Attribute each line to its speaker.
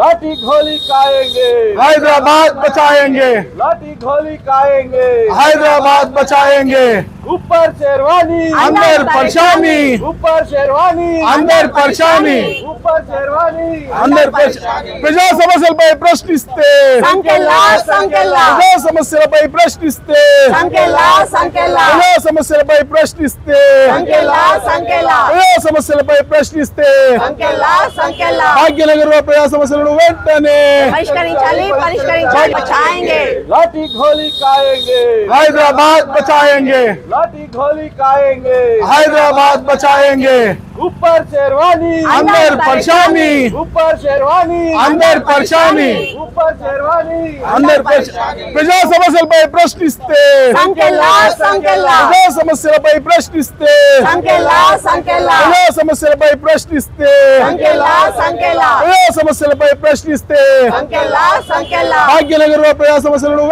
Speaker 1: लाठी गोली खाएंगे,
Speaker 2: हैदराबाद बचाएंगे,
Speaker 1: लाठी गोली खाएंगे,
Speaker 2: हैदराबाद बचाएंगे।
Speaker 1: ऊपर शेरवानी,
Speaker 2: अंदर परेशानी,
Speaker 1: ऊपर शेरवानी,
Speaker 2: अंदर परेशानी,
Speaker 1: ऊपर शेरवानी,
Speaker 2: अंदर ప్రజా సమస్యలపై ప్రశ్నిస్తే
Speaker 3: సంకెళ్ళ సంకెళ్ళ
Speaker 2: ప్రజా సమస్యలపై ప్రశ్నిస్తే
Speaker 3: సంకెళ్ళ సంకెళ్ళ
Speaker 2: ప్రజా సమస్యలపై ప్రశ్నిస్తే
Speaker 3: సంకెళ్ళ సంకెళ్ళ
Speaker 2: ప్రజా సమస్యలపై ప్రశ్నిస్తే
Speaker 3: సంకెళ్ళ సంకెళ్ళ
Speaker 2: భాగ్యనగర్లో ప్రజా సమస్యలను వెంటనే
Speaker 3: పరిష్కరించాలి పరిష్కరించాలి బచాएंगे
Speaker 1: लाठी गोली खाएंगे,
Speaker 2: हैदराबाद बचाएंगे,
Speaker 1: लाठी गोली खाएंगे,
Speaker 2: हैदराबाद बचाएंगे।
Speaker 1: ऊपर शेरवानी,
Speaker 2: अंदर परेशानी,
Speaker 1: ऊपर शेरवानी,
Speaker 2: अंदर परेशानी,
Speaker 1: ऊपर शेरवानी,
Speaker 2: अंदर ప్రజా సమస్యలపై ప్రశ్నిస్తే
Speaker 3: సంకెళ్ళ సంకెళ్ళ
Speaker 2: ప్రజా సమస్యలపై ప్రశ్నిస్తే
Speaker 3: సంకెళ్ళ సంకెళ్ళ
Speaker 2: ప్రజా సమస్యలపై ప్రశ్నిస్తే
Speaker 3: సంకెళ్ళ సంకెళ్ళ
Speaker 2: ప్రజా సమస్యలపై ప్రశ్నిస్తే
Speaker 3: సంకెళ్ళ సంకెళ్ళ
Speaker 2: భాగ్యనగర్లో ప్రజా సమస్యలను